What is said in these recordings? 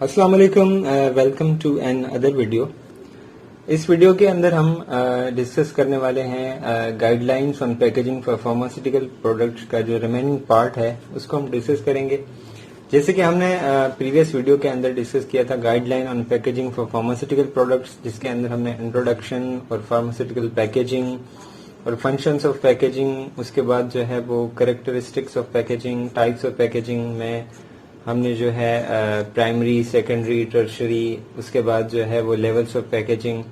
अस्सलाम वालेकुम, welcome to another video. इस वीडियो के अंदर हम डिस्कस करने वाले हैं guidelines on packaging for pharmaceutical products का जो रिमेनिंग पार्ट है उसको हम डिस्कस करेंगे। जैसे कि हमने प्रीवियस वीडियो के अंदर डिस्कस किया था guideline on packaging for pharmaceutical products, जिसके अंदर हमने इंट्रोडक्शन और फार्मास्यूटिकल पैकेजिंग और फंक्शंस ऑफ पैकेजिंग, उसके बाद जो है वो characteristics of packaging, types of packaging में हमने जो है प्राइमरी, सेकेंडरी, टर्शरी, उसके बाद जो है वो लेवल्स ऑफ पैकेजिंग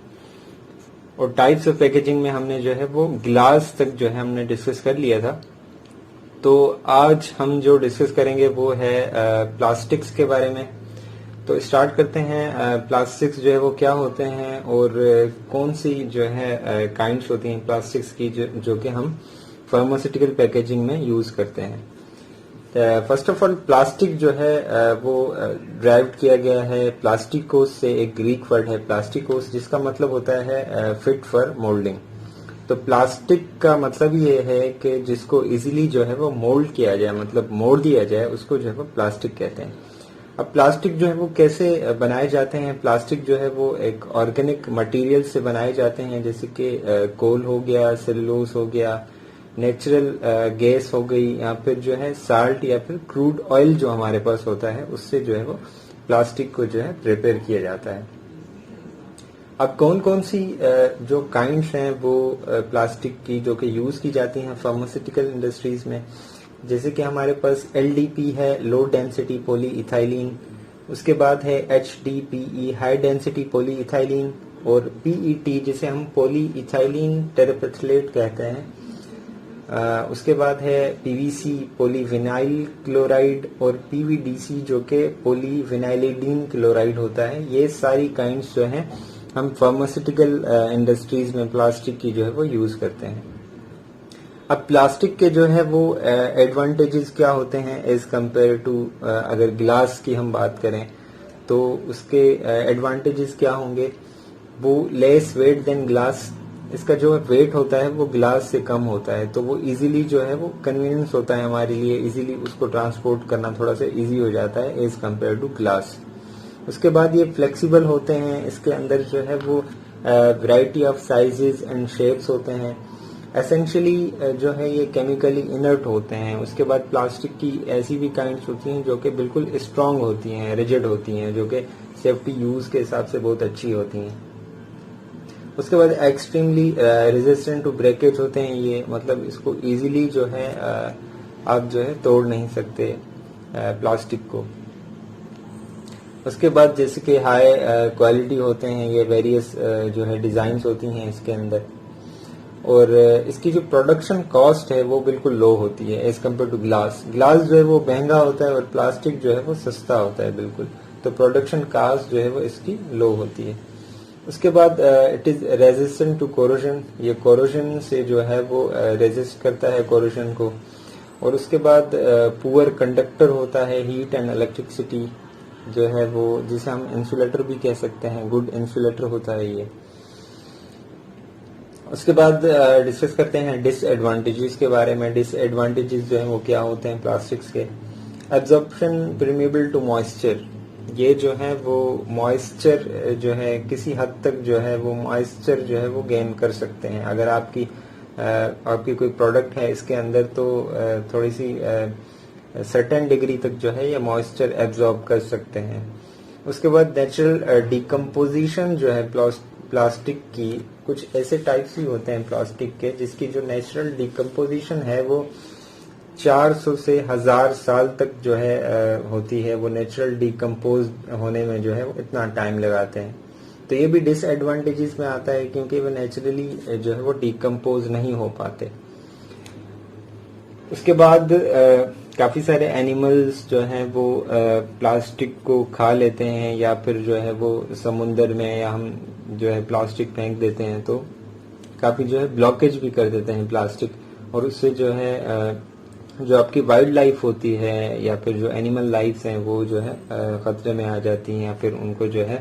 और टाइप्स ऑफ पैकेजिंग में हमने जो है वो ग्लास तक जो है हमने डिस्कस कर लिया था। तो आज हम जो डिस्कस करेंगे वो है प्लास्टिक्स के बारे में। तो स्टार्ट करते हैं। प्लास्टिक्स जो है वो क्या होते हैं और कौन सी जो है काइंड्स होती हैं प्लास्टिक्स की जो कि हम फार्मास्यूटिकल पैकेजिंग में यूज करते हैं। फर्स्ट ऑफ ऑल, प्लास्टिक जो है वो ड्राइव किया गया है प्लास्टिकोस से। एक ग्रीक वर्ड है प्लास्टिकोस, जिसका मतलब होता है फिट फॉर मोल्डिंग। तो प्लास्टिक का मतलब ये है कि जिसको इजीली जो है वो मोल्ड किया जाए, मतलब मोड़ दिया जाए, उसको जो है वो प्लास्टिक कहते हैं। अब प्लास्टिक जो है वो कैसे बनाए जाते हैं? प्लास्टिक जो है वो एक ऑर्गेनिक मटेरियल से बनाए जाते हैं, जैसे कि कोल हो गया, सेलुलोज हो गया, नेचुरल गैस हो गई, या फिर जो है साल्ट या फिर क्रूड ऑयल जो हमारे पास होता है, उससे जो है वो प्लास्टिक को जो है प्रिपेयर किया जाता है। अब कौन कौन सी जो काइंड्स हैं वो प्लास्टिक की जो कि यूज की जाती हैं फार्मास्यूटिकल इंडस्ट्रीज में, जैसे कि हमारे पास LDP है, लो डेंसिटी पॉली इथाइलिन, उसके बाद है HDPE, high density poly ethylene, और PET जिसे हम पॉली इथाइलिन टेरेपेथलेट कहते हैं। उसके बाद है PVC पॉलीविनाइल क्लोराइड, और PVDC जो कि पॉलीविनाइलिडीन क्लोराइड होता है। ये सारी काइंड्स जो हैं हम फार्मास्यूटिकल इंडस्ट्रीज में प्लास्टिक की जो है वो यूज करते हैं। अब प्लास्टिक के जो है वो एडवांटेजेस क्या होते हैं एज कंपेयर टू, अगर ग्लास की हम बात करें तो उसके एडवांटेजेस क्या होंगे? वो लेस वेट देन ग्लास, इसका जो वेट होता है वो ग्लास से कम होता है, तो वो इजीली जो है वो कन्वीनियंस होता है हमारे लिए, इजीली उसको ट्रांसपोर्ट करना थोड़ा सा इजी हो जाता है एज कंपेयर टू ग्लास। उसके बाद ये फ्लेक्सिबल होते हैं, इसके अंदर जो है वो variety of sizes and shapes होते हैं। एसेंशियली जो है ये केमिकली इनर्ट होते हैं। उसके बाद प्लास्टिक की ऐसी भी काइंड्स होती हैं जो कि बिल्कुल स्ट्रांग होती हैं, रिजिड होती हैं, जो कि सेफ्टी यूज के हिसाब से बहुत अच्छी होती हैं। उसके बाद एक्सट्रीमली रेजिस्टेंट टू ब्रेकेज होते हैं ये, मतलब इसको इजीली जो है आप जो है तोड़ नहीं सकते प्लास्टिक को। उसके बाद जैसे कि हाई क्वालिटी होते हैं ये, वेरियस जो है डिजाइन्स होती हैं इसके अंदर, और इसकी जो प्रोडक्शन कॉस्ट है वो बिल्कुल लो होती है as compared to glass. Glass जो है वो महंगा होता है और प्लास्टिक जो है वो सस्ता होता है बिल्कुल, तो प्रोडक्शन कॉस्ट जो है वो इसकी लो होती है। उसके बाद it is resistant to corrosion, ये कोरोजन से जो है वो रेजिस्ट करता है कोरोजन को। और उसके बाद पुअर कंडक्टर होता है हीट एंड इलेक्ट्रिसिटी जो है वो, जिसे हम इंसुलेटर भी कह सकते हैं, गुड इंसुलेटर होता है ये। उसके बाद डिस्कस करते हैं डिसएडवांटेजेस के बारे में। डिसएडवांटेजेस जो है वो क्या होते हैं प्लास्टिक्स के? एब्जॉर्प्शन परमेबल टू मॉइस्चर, ये जो है वो मॉइस्चर जो है किसी हद तक जो है वो मॉइस्चर जो है वो गेन कर सकते हैं। अगर आपकी कोई प्रोडक्ट है इसके अंदर, तो थोड़ी सी सर्टेन डिग्री तक जो है ये मॉइस्चर एब्जॉर्ब कर सकते हैं। उसके बाद नेचुरल डिकम्पोजिशन जो है प्लास्टिक की, कुछ ऐसे टाइप्स भी होते हैं प्लास्टिक के जिसकी जो नेचुरल डिकम्पोजिशन है वो 400 से 1000 साल तक जो है होती है। वो नेचुरल डिकम्पोज होने में जो है वो इतना टाइम लगाते हैं, तो ये भी डिसएडवांटेजेस में आता है क्योंकि वो नेचुरली जो है वो डिकम्पोज नहीं हो पाते। उसके बाद काफी सारे एनिमल्स जो हैं वो प्लास्टिक को खा लेते हैं, या फिर जो है वो समुंदर में या हम जो है प्लास्टिक फेंक देते हैं, तो काफी जो है ब्लॉकेज भी कर देते हैं प्लास्टिक, और उससे जो है जो आपकी वाइल्ड लाइफ होती है या फिर जो एनिमल लाइफ हैं वो जो है खतरे में आ जाती हैं, या फिर उनको जो है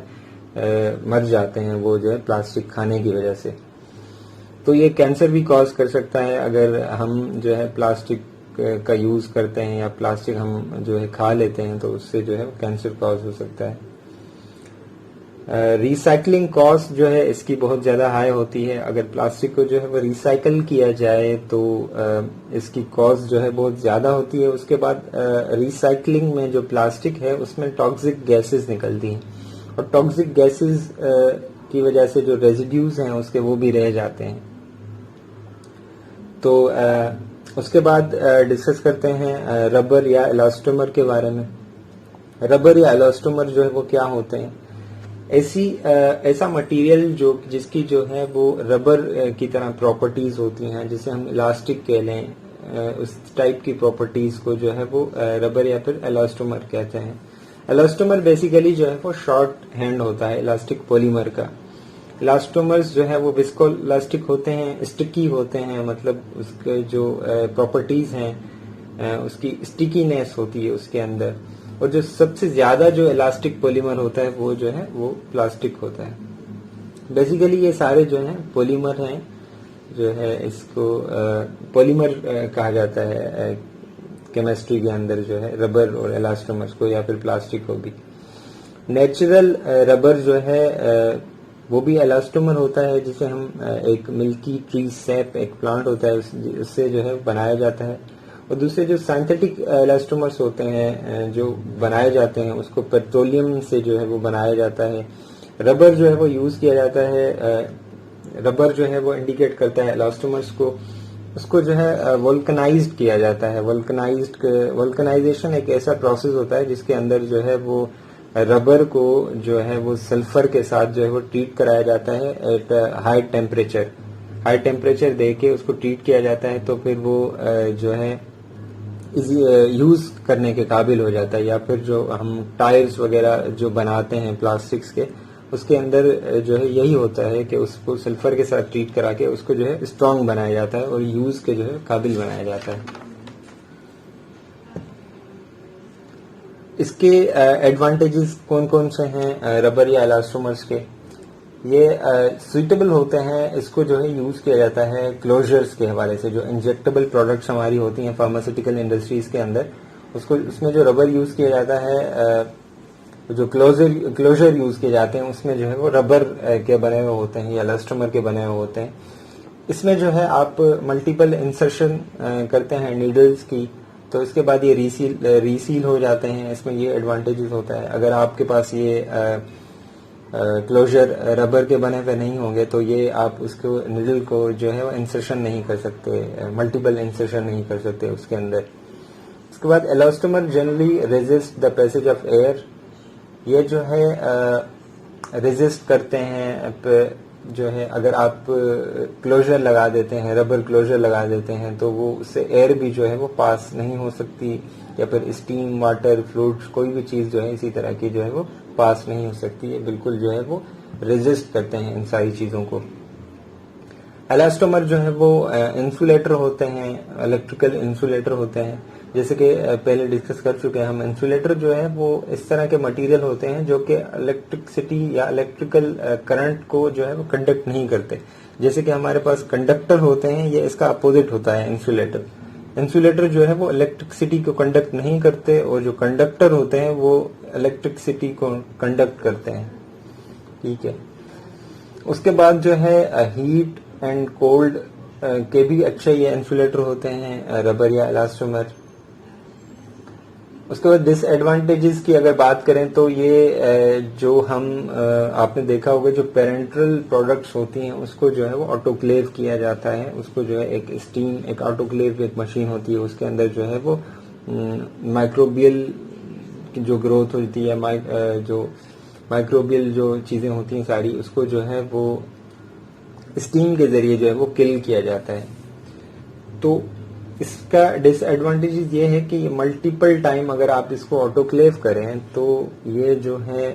मर जाते हैं वो जो है प्लास्टिक खाने की वजह से। तो ये कैंसर भी कॉज कर सकता है अगर हम जो है प्लास्टिक का यूज करते हैं या प्लास्टिक हम जो है खा लेते हैं, तो उससे जो है कैंसर कॉज हो सकता है। रिसाइकलिंग कॉस्ट जो है इसकी बहुत ज़्यादा हाई होती है। अगर प्लास्टिक को जो है वो रिसाइकल किया जाए तो इसकी कॉस्ट जो है बहुत ज़्यादा होती है। उसके बाद रिसाइकलिंग में जो प्लास्टिक है उसमें टॉक्सिक गैसेस निकलती हैं और टॉक्सिक गैसेस की वजह से जो रेजिड्यूज हैं उसके वो भी रह जाते हैं। तो उसके बाद डिस्कस करते हैं रबर या इलास्टोमर के बारे में। रबर या इलास्टोमर जो है वो क्या होते हैं? ऐसा मटेरियल जो जिसकी जो है वो रबर की तरह प्रॉपर्टीज होती हैं, जिसे हम इलास्टिक कह लें, उस टाइप की प्रॉपर्टीज को जो है वो रबर या फिर इलास्टोमर कहते हैं। इलास्टोमर बेसिकली जो है वो शॉर्ट हैंड होता है इलास्टिक पॉलीमर का। इलास्टोमर्स जो है वो विस्कोइलास्टिक होते हैं, स्टिकी होते हैं, मतलब उसके जो प्रॉपर्टीज हैं उसकी स्टिकीनेस होती है उसके अंदर। और जो सबसे ज्यादा जो इलास्टिक पॉलीमर होता है वो जो है वो प्लास्टिक होता है। बेसिकली ये सारे जो हैं पॉलीमर हैं, जो है इसको पॉलीमर कहा जाता है केमिस्ट्री के अंदर, जो है रबर और इलास्टोमर्स को या फिर प्लास्टिक को भी। नेचुरल रबर जो है वो भी इलास्टोमर होता है, जिसे हम एक मिल्की ट्री सैप एक प्लांट होता है उससे जो है बनाया जाता है। और दूसरे जो सिंथेटिक इलास्टोमर्स होते हैं जो बनाए जाते हैं उसको पेट्रोलियम से जो है वो बनाया जाता है। रबर जो है वो यूज किया जाता है, रबर जो है वो इंडिकेट करता है इलास्टोमर्स को, उसको जो है वोल्कनाइज्ड किया जाता है। वोल्कनाइजेशन एक ऐसा प्रोसेस होता है जिसके अंदर जो है वो रबर को जो है वो सल्फर के साथ जो है वो ट्रीट कराया जाता है एट हाई टेम्परेचर दे के उसको ट्रीट किया जाता है, तो फिर वो जो है यूज करने के काबिल हो जाता है। या फिर जो हम टायर्स वगैरह जो बनाते हैं प्लास्टिक्स के, उसके अंदर जो है यही होता है कि उसको सल्फर के साथ ट्रीट करा के उसको जो है स्ट्रांग बनाया जाता है और यूज के जो है काबिल बनाया जाता है। इसके एडवांटेजेस कौन कौन से हैं रबर या इलास्टोमर्स के? ये सुइटेबल होते हैं, इसको जो है यूज किया जाता है क्लोजर्स के हवाले से। जो इंजेक्टेबल प्रोडक्ट्स हमारी होती हैं फार्मास्यूटिकल इंडस्ट्रीज के अंदर, उसको उसमें जो रबर यूज किया जाता है, जो क्लोजर यूज किए जाते हैं उसमें जो है वो रबर के बने हुए होते हैं या इलास्टोमर के बने हुए होते हैं। इसमें जो है आप मल्टीपल इंसर्शन करते हैं नीडल्स की, तो इसके बाद ये रीसील हो जाते हैं। इसमें ये एडवांटेजेस होता है। अगर आपके पास ये क्लोजर रबर के बने हुए नहीं होंगे तो ये आप उसको निडल को जो है वो इंसर्शन नहीं कर सकते, मल्टीपल इंसर्शन नहीं कर सकते उसके अंदर। उसके बाद elastomer generally resist the passage of air. ये जो है रेजिस्ट करते हैं जो है, अगर आप क्लोजर लगा देते हैं, रबर क्लोजर लगा देते हैं, तो वो उससे एयर भी जो है वो पास नहीं हो सकती, या फिर स्टीम, वाटर, फ्लूइड्स, कोई भी चीज जो है इसी तरह की जो है वो पास नहीं हो सकती है। बिल्कुल जो है वो रेजिस्ट करते हैं इन सारी चीजों को। इलास्टोमर जो है वो इंसुलेटर होते हैं, इलेक्ट्रिकल इंसुलेटर होते हैं। जैसे कि पहले डिस्कस कर चुके हैं हम, इंसुलेटर जो है वो इस तरह के मटेरियल होते हैं जो कि इलेक्ट्रिसिटी या इलेक्ट्रिकल करंट को जो है वो कंडक्ट नहीं करते। जैसे कि हमारे पास कंडक्टर होते हैं, ये इसका अपोजिट होता है इंसुलेटर। इंसुलेटर जो है वो इलेक्ट्रिसिटी को कंडक्ट नहीं करते, और जो कंडक्टर होते हैं वो इलेक्ट्रिसिटी को कंडक्ट करते हैं। ठीक है। उसके बाद जो है हीट एंड कोल्ड के भी अच्छे ये इंसुलेटर होते हैं रबर या इलास्टोमर। उसके बाद डिसएडवांटेजेस की अगर बात करें तो ये जो हम आपने देखा होगा जो पेरेंट्रल प्रोडक्ट्स होती हैं उसको जो है वो ऑटोक्लेव किया जाता है। उसको जो है एक स्टीम, एक ऑटोक्लेव एक मशीन होती है, उसके अंदर जो है वो माइक्रोबियल की जो ग्रोथ होती है, जो माइक्रोबियल जो चीजें होती हैं सारी, उसको जो है वो स्टीम के जरिए जो है वो किल किया जाता है। तो इसका डिसएडवांटेज ये है कि मल्टीपल टाइम अगर आप इसको ऑटोक्लेव करें तो ये जो है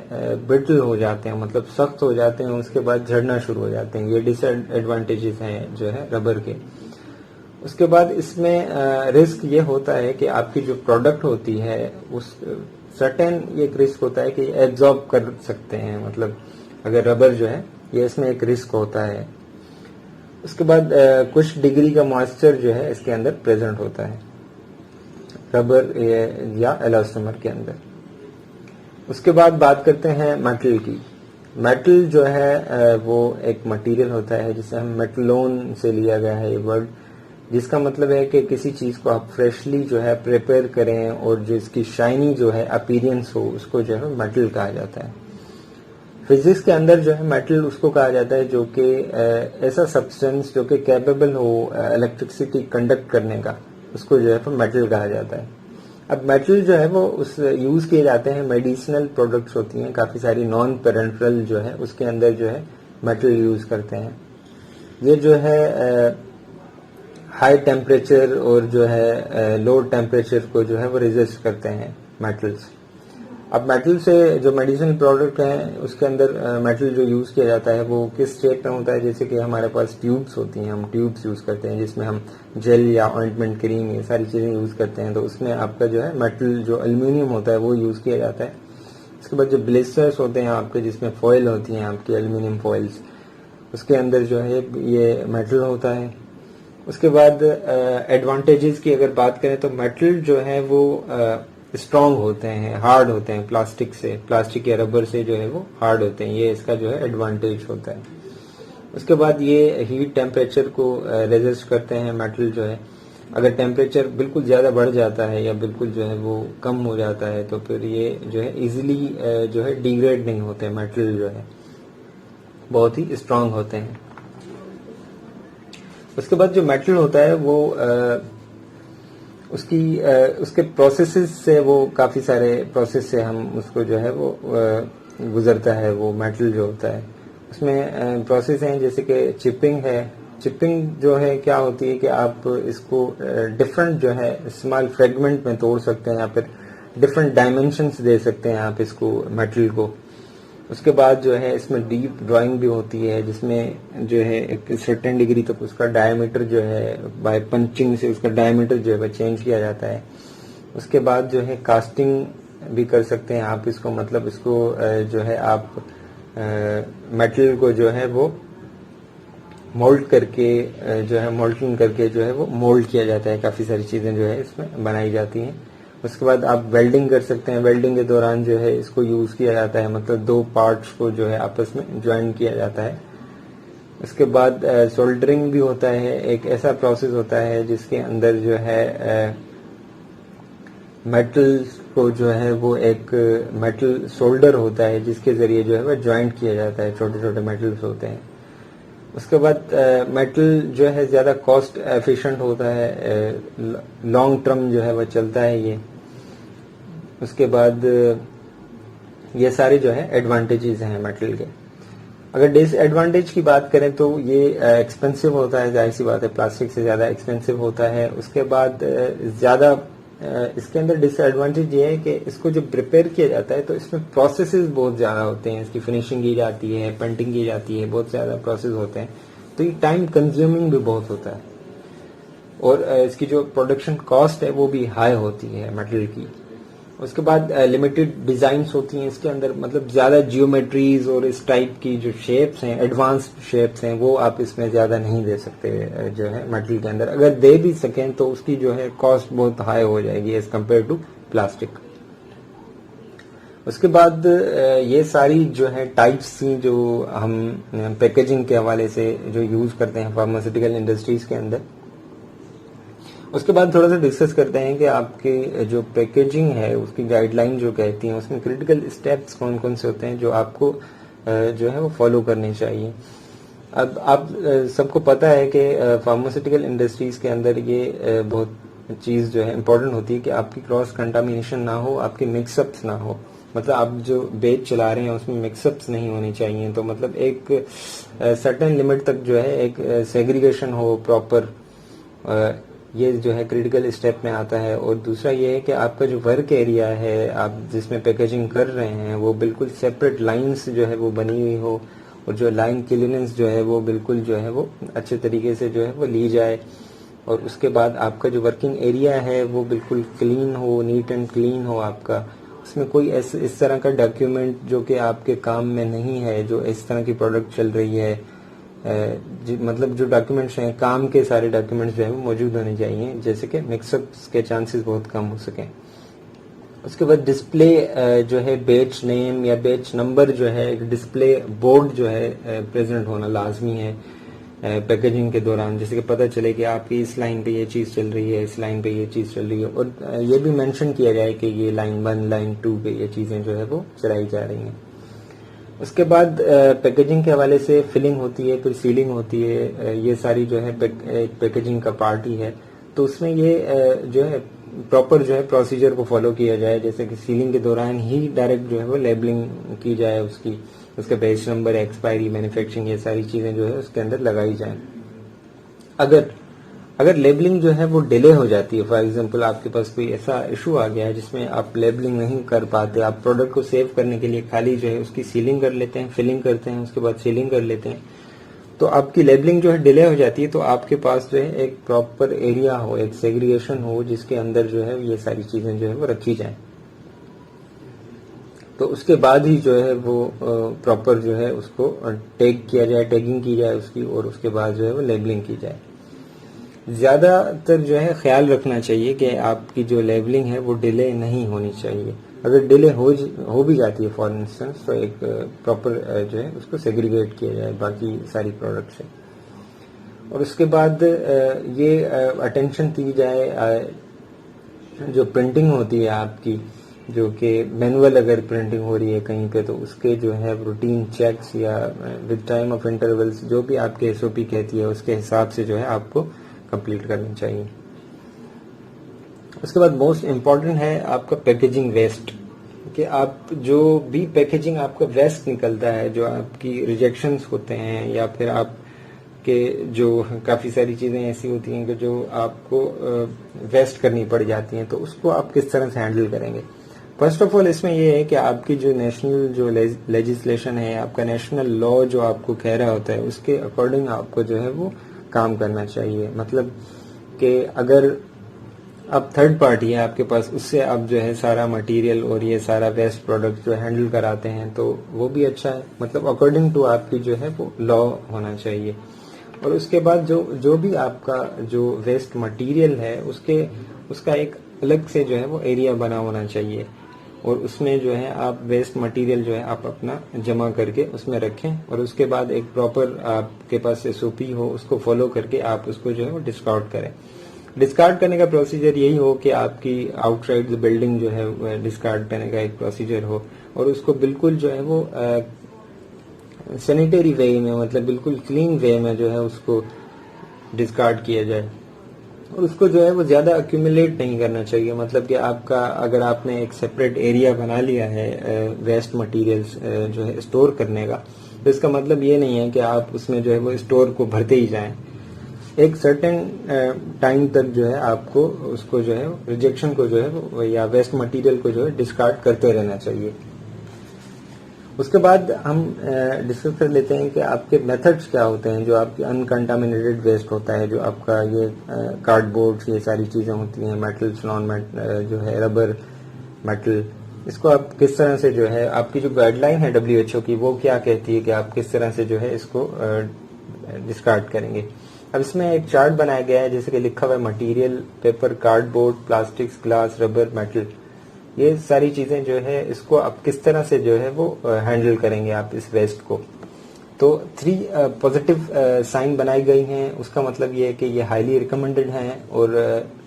ब्रिटल हो जाते हैं, मतलब सख्त हो जाते हैं, उसके बाद झड़ना शुरू हो जाते हैं। ये डिसएडवांटेजेस हैं जो है रबर के। उसके बाद इसमें रिस्क ये होता है कि आपकी जो प्रोडक्ट होती है उस सर्टेन एक रिस्क होता है कि एब्जॉर्ब कर सकते हैं, मतलब अगर रबर जो है ये इसमें एक रिस्क होता है। उसके बाद कुछ डिग्री का मॉइस्चर जो है इसके अंदर प्रेजेंट होता है रबर या इलास्टोमर के अंदर। उसके बाद बात करते हैं मेटल की। मेटल जो है वो एक मटेरियल होता है जिसे हम मेटलोन से लिया गया है ये वर्ड, जिसका मतलब है कि किसी चीज को आप फ्रेशली जो है प्रिपेयर करें और जिसकी शाइनी जो है अपीयरेंस हो, उसको जो है मेटल कहा जाता है। फिजिक्स के अंदर जो है मेटल उसको कहा जाता है जो कि ऐसा सब्सटेंस जो कि कैपेबल हो इलेक्ट्रिसिटी कंडक्ट करने का, उसको जो है फिर मेटल कहा जाता है। अब मेटल जो है वो उस यूज किए जाते हैं, मेडिसिनल प्रोडक्ट्स होती हैं काफी सारी, नॉन पेरेंट्रल जो है उसके अंदर जो है मेटल यूज करते हैं। ये जो है हाई टेम्परेचर और जो है लो टेम्परेचर को जो है वो रेजिस्ट करते हैं मेटल्स। अब मेटल से जो मेडिसिनल प्रोडक्ट हैं उसके अंदर मेटल जो यूज किया जाता है वो किस शेप में होता है, जैसे कि हमारे पास ट्यूब्स होती हैं, हम ट्यूब्स यूज करते हैं जिसमें हम जेल या ऑइंटमेंट, क्रीम, ये सारी चीजें यूज करते हैं, तो उसमें आपका जो है मेटल जो एल्यूमिनियम होता है वो यूज किया जाता है। इसके बाद जो ब्लिस्टर्स होते हैं आपके, जिसमें फॉयल होती हैं आपकी एल्यूमिनियम फॉयल्स, उसके अंदर जो है ये मेटल होता है। उसके बाद एडवांटेजेस की अगर बात करें तो मेटल जो है वो स्ट्रॉन्ग होते हैं, हार्ड होते हैं, प्लास्टिक या रबर से जो है वो हार्ड होते हैं, ये इसका जो है एडवांटेज होता है। उसके बाद ये हीट टेम्परेचर को रेजिस्ट करते हैं मेटल जो है। अगर टेम्परेचर बिल्कुल ज़्यादा बढ़ जाता है या बिल्कुल जो है वो कम हो जाता है तो फिर ये जो है इजीली जो है डिग्रेड नहीं होते, मेटल जो है बहुत ही स्ट्रांग होते हैं। उसके बाद जो मेटल होता है वो उसके प्रोसेसेस से, वो काफ़ी सारे प्रोसेस से हम उसको जो है वो गुजरता है वो मेटल जो होता है। उसमें प्रोसेस हैं जैसे कि चिपिंग है। चिपिंग जो है क्या होती है कि आप इसको डिफरेंट जो है स्मॉल फ्रेगमेंट में तोड़ सकते हैं या फिर डिफरेंट डायमेंशंस दे सकते हैं आप इसको, मेटल को। उसके बाद जो है इसमें डीप ड्राइंग भी होती है जिसमें जो है एक सर्टेन डिग्री तक उसका डायमीटर जो है बाय पंचिंग से उसका डायमीटर जो है वह चेंज किया जाता है। उसके बाद जो है कास्टिंग भी कर सकते हैं आप इसको, मतलब इसको जो है आप मेटल को जो है वो मोल्ड करके जो है मोल्डिंग करके जो है वो मोल्ड किया जाता है, काफ़ी सारी चीज़ें जो है इसमें बनाई जाती हैं। उसके बाद आप वेल्डिंग कर सकते हैं, वेल्डिंग के दौरान जो है इसको यूज़ किया जाता है, मतलब दो पार्ट्स को जो है आपस में ज्वाइन किया जाता है। उसके बाद सोल्डरिंग भी होता है, एक ऐसा प्रोसेस होता है जिसके अंदर जो है मेटल को जो है वो एक मेटल सोल्डर होता है जिसके ज़रिए जो है वह ज्वाइंट किया जाता है, छोटे छोटे मेटल्स होते हैं। उसके बाद मेटल जो है ज़्यादा कॉस्ट एफिशिएंट होता है, लॉन्ग टर्म जो है वह चलता है ये। उसके बाद ये सारे जो है एडवांटेजेस हैं मेटल के। अगर डिसएडवांटेज की बात करें तो ये एक्सपेंसिव होता है, जाहिर सी बात है, प्लास्टिक से ज़्यादा एक्सपेंसिव होता है। उसके बाद ज़्यादा इसके अंदर डिसएडवांटेज ये है कि इसको जब प्रिपेयर किया जाता है तो इसमें प्रोसेसेस बहुत ज़्यादा होते हैं, इसकी फिनिशिंग की जाती है, पेंटिंग की जाती है, बहुत ज़्यादा प्रोसेस होते हैं, तो ये टाइम कंज्यूमिंग भी बहुत होता है। और इसकी जो प्रोडक्शन कॉस्ट है वो भी हाई होती है मेटल की। उसके बाद लिमिटेड डिजाइन्स होती हैं इसके अंदर, मतलब ज़्यादा जियोमेट्रीज और इस टाइप की जो शेप्स हैं, एडवांस शेप्स हैं, वो आप इसमें ज़्यादा नहीं दे सकते जो है मेटल के अंदर। अगर दे भी सकें तो उसकी जो है कॉस्ट बहुत हाई हो जाएगी एज कम्पेयर टू प्लास्टिक। उसके बाद ये सारी जो है टाइप्स थी जो हम पैकेजिंग के हवाले से जो यूज़ करते हैं फार्मास्यूटिकल इंडस्ट्रीज के अंदर। उसके बाद थोड़ा सा डिस्कस करते हैं कि आपके जो पैकेजिंग है उसकी गाइडलाइन जो कहती हैं उसमें क्रिटिकल स्टेप्स कौन कौन से होते हैं जो आपको जो है वो फॉलो करने चाहिए। अब आप सबको पता है कि फार्मास्यूटिकल इंडस्ट्रीज के अंदर ये बहुत चीज़ जो है इम्पोर्टेंट होती है कि आपकी क्रॉस कंटामिनेशन ना हो, आपके मिक्सअप्स ना हो, मतलब आप जो बेच चला रहे हैं उसमें मिक्सअप्स नहीं होने चाहिए। तो मतलब एक सर्टेन लिमिट तक जो है एक सेग्रीगेशन हो प्रॉपर, ये जो है क्रिटिकल स्टेप में आता है। और दूसरा ये है कि आपका जो वर्क एरिया है, आप जिसमें पैकेजिंग कर रहे हैं, वो बिल्कुल सेपरेट लाइंस जो है वो बनी हुई हो, और जो लाइन क्लीनेंस जो है वो बिल्कुल जो है वो अच्छे तरीके से जो है वो ली जाए। और उसके बाद आपका जो वर्किंग एरिया है वो बिल्कुल क्लीन हो, नीट एंड क्लीन हो आपका। उसमें कोई इस तरह का डॉक्यूमेंट जो कि आपके काम में नहीं है, जो इस तरह की प्रोडक्ट चल रही है, मतलब जो डॉक्यूमेंट्स हैं, काम के सारे डॉक्यूमेंट्स जो है वो मौजूद होने चाहिए, जैसे कि मिक्सअप्स के चांसेस बहुत कम हो सकें। उसके बाद डिस्प्ले जो है बैच नेम या बैच नंबर जो है, एक डिस्प्ले बोर्ड जो है प्रेजेंट होना लाजमी है पैकेजिंग के दौरान, जैसे कि पता चले कि आपकी इस लाइन पे ये चीज़ चल रही है, इस लाइन पे ये चीज़ चल रही है, और ये भी मेंशन किया जाए कि ये लाइन 1 लाइन 2 पे ये चीज़ें जो है वो चलाई जा रही हैं। उसके बाद पैकेजिंग के हवाले से फिलिंग होती है, फिर सीलिंग होती है, ये सारी जो है पैकेजिंग का पार्ट ही है। तो उसमें ये जो है प्रॉपर जो है प्रोसीजर को फॉलो किया जाए, जैसे कि सीलिंग के दौरान ही डायरेक्ट जो है वो लेबलिंग की जाए उसकी, उसका बैच नंबर, एक्सपायरी, मैन्युफैक्चरिंग, ये सारी चीजें जो है उसके अंदर लगाई जाएं। अगर लेबलिंग जो है वो डिले हो जाती है, फॉर एग्जांपल आपके पास कोई ऐसा इशू आ गया है जिसमें आप लेबलिंग नहीं कर पाते, आप प्रोडक्ट को सेव करने के लिए खाली जो है उसकी सीलिंग कर लेते हैं, फिलिंग करते हैं, उसके बाद सीलिंग कर लेते हैं, तो आपकी लेबलिंग जो है डिले हो जाती है, तो आपके पास जो है एक प्रॉपर एरिया हो, एक सेग्रीगेशन हो जिसके अंदर जो है ये सारी चीजें जो है वो रखी जाए। तो उसके बाद ही जो है वो प्रॉपर जो है उसको टैग किया जाए, टैगिंग की जाए उसकी, और उसके बाद जो है वो लेबलिंग की जाए। ज्यादातर जो है ख्याल रखना चाहिए कि आपकी जो लेबलिंग है वो डिले नहीं होनी चाहिए। अगर डिले हो भी जाती है फॉर इंस्टेंस, तो एक प्रॉपर जो है उसको सेग्रीगेट किया जाए बाकी सारी प्रोडक्ट से। और उसके बाद ये अटेंशन दी जाए, जो प्रिंटिंग होती है आपकी, जो कि मैनुअल अगर प्रिंटिंग हो रही है कहीं पे, तो उसके जो है रूटीन चेक्स या विद टाइम ऑफ इंटरवल्स, जो भी आपके एसओपी कहती है उसके हिसाब से जो है आपको कंप्लीट करनी चाहिए। उसके बाद मोस्ट इम्पॉर्टेंट है आपका पैकेजिंग वेस्ट, कि आप जो भी पैकेजिंग आपका वेस्ट निकलता है, जो आपकी रिजेक्शंस होते हैं, या फिर आप के जो काफी सारी चीजें ऐसी होती हैं कि जो आपको वेस्ट करनी पड़ जाती हैं, तो उसको आप किस तरह से हैंडल करेंगे। फर्स्ट ऑफ ऑल इसमें यह है कि आपकी जो नेशनल जो लेजिस्लेशन है, आपका नेशनल लॉ जो आपको कह रहा होता है, उसके अकॉर्डिंग आपको जो है वो काम करना चाहिए। मतलब कि अगर अब थर्ड पार्टी है आपके पास, उससे आप जो है सारा मटेरियल और ये सारा वेस्ट प्रोडक्ट जो हैंडल कराते हैं, तो वो भी अच्छा है। मतलब अकॉर्डिंग टू आपकी जो है वो लॉ होना चाहिए। और उसके बाद जो भी आपका जो वेस्ट मटेरियल है, उसका एक अलग से जो है वो एरिया बना होना चाहिए, और उसमें जो है आप वेस्ट मटेरियल जो है आप अपना जमा करके उसमें रखें, और उसके बाद एक प्रॉपर आपके पास एसओपी हो, उसको फॉलो करके आप उसको जो है वो डिस्कार्ड करें। डिस्कार्ड करने का प्रोसीजर यही हो कि आपकी आउटसाइड बिल्डिंग जो है डिस्कार्ड करने का एक प्रोसीजर हो, और उसको बिल्कुल जो है वो सैनिटरी वे में, मतलब बिल्कुल क्लीन वे में जो है उसको डिस्कार्ड किया जाए। और उसको जो है वो ज्यादा अक्यूमुलेट नहीं करना चाहिए। मतलब कि आपका अगर आपने एक सेपरेट एरिया बना लिया है वेस्ट मटेरियल्स जो है स्टोर करने का, तो इसका मतलब ये नहीं है कि आप उसमें जो है वो स्टोर को भरते ही जाएं। एक सर्टेन टाइम तक जो है आपको उसको जो है रिजेक्शन को जो है वो या वेस्ट मटेरियल को जो है डिस्कार्ड करते रहना चाहिए। उसके बाद हम डिस्कस कर लेते हैं कि आपके मेथड्स क्या होते हैं, जो आपके अनकंटामिनेटेड वेस्ट होता है, जो आपका ये कार्डबोर्ड, ये सारी चीजें होती हैं, मेटल्स, नॉन जो है रबर, मेटल, इसको आप किस तरह से जो है, आपकी जो गाइडलाइन है WHO की, वो क्या कहती है कि आप किस तरह से जो है इसको डिस्कार्ड करेंगे। अब इसमें एक चार्ट बनाया गया है, जैसे कि लिखा हुआ है material, paper, cardboard, plastics, glass, rubber, metal, ये सारी चीजें जो है इसको आप किस तरह से जो है वो हैंडल करेंगे आप इस वेस्ट को। तो 3 पॉजिटिव साइन बनाई गई हैं, उसका मतलब ये है कि ये हाईली रिकमेंडेड हैं, और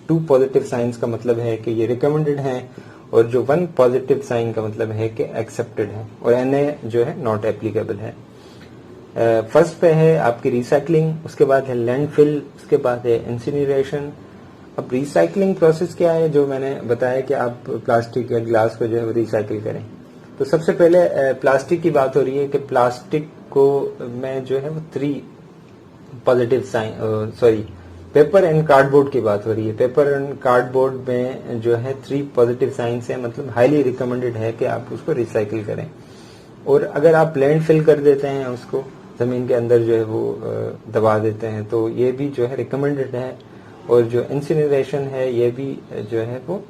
2 पॉजिटिव साइंस का मतलब है कि ये रिकमेंडेड हैं, और जो 1 पॉजिटिव साइन का मतलब है कि एक्सेप्टेड है, और NA जो है नॉट एप्लीकेबल है। फर्स्ट पे है आपकी रिसाइकलिंग, उसके बाद है लैंडफिल, उसके बाद है इंसिनरेशन। अब रिसाइकलिंग प्रोसेस क्या है, जो मैंने बताया कि आप प्लास्टिक या ग्लास को जो है रिसाइकिल करें। तो सबसे पहले प्लास्टिक की बात हो रही है कि प्लास्टिक को में जो है वो 3 positive sign, sorry, paper and cardboard की बात हो रही है। पेपर एंड कार्डबोर्ड में जो है 3 पॉजिटिव साइंस है, मतलब हाईली रिकमेंडेड है कि आप उसको रिसाइकिल करें। और अगर आप लैंडफिल कर देते हैं, उसको जमीन के अंदर जो है वो दबा देते हैं, तो ये भी जो है रिकमेंडेड है। और जो इंसिनरेशन है, ये भी जो है वो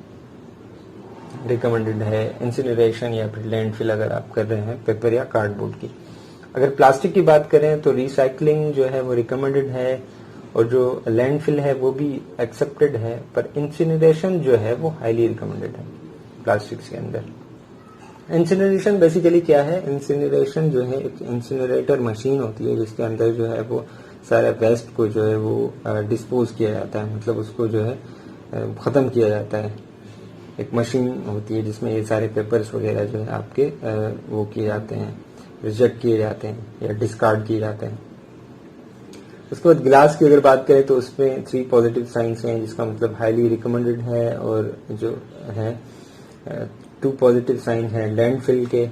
रिकमेंडेड है, इंसिनरेशन या फिर लैंडफिल अगर आप कर रहे हैं पेपर या कार्डबोर्ड की। अगर प्लास्टिक की बात करें तो रिसाइकलिंग जो है वो रिकमेंडेड है, और जो लैंडफिल है वो भी एक्सेप्टेड है, पर इंसिनरेशन जो है वो हाईली रिकमेंडेड है। प्लास्टिक्स के अंदर। इंसिनरेशन बेसिकली क्या है? इंसिनरेशन जो है एक इंसिनरेटर मशीन होती है जिसके अंदर जो है वो सारा वेस्ट को जो है वो डिस्पोज किया जाता है, मतलब उसको जो है ख़त्म किया जाता है। एक मशीन होती है जिसमें ये सारे पेपर्स वगैरह जो है आपके वो किए जाते हैं, रिजेक्ट किए जाते हैं या डिस्कार्ड किए जाते हैं। उसके बाद ग्लास की अगर बात करें तो उसमें 3 पॉजिटिव साइंस हैं, जिसका मतलब हाईली रिकमेंडेड है, और जो है 2 पॉजिटिव साइन है लैंडफिल के,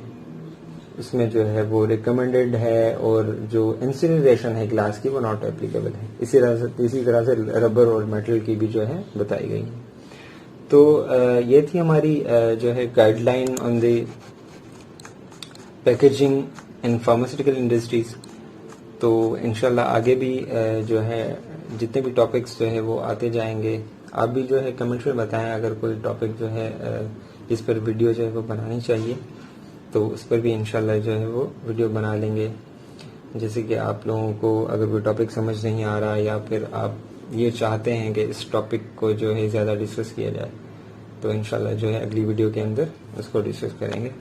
इसमें जो है वो रिकमेंडेड है, और जो इंसिनरेशन है ग्लास की वो नॉट एप्लीकेबल है। इसी तरह से रबर और मेटल की भी जो है बताई गई है। तो ये थी हमारी जो है guideline on the packaging in pharmaceutical industries. तो इंशाल्लाह आगे भी जो है जितने भी टॉपिक्स जो है वो आते जाएंगे। आप भी जो है कमेंट्स में बताएं अगर कोई टॉपिक जो है जिस पर वीडियो जो है वो बनानी चाहिए, तो उस पर भी इंशाल्लाह जो है वो वीडियो बना लेंगे। जैसे कि आप लोगों को अगर कोई टॉपिक समझ नहीं आ रहा या फिर आप ये चाहते हैं कि इस टॉपिक को जो है ज़्यादा डिस्कस किया जाए, तो इंशाल्लाह जो है अगली वीडियो के अंदर उसको डिस्कस करेंगे।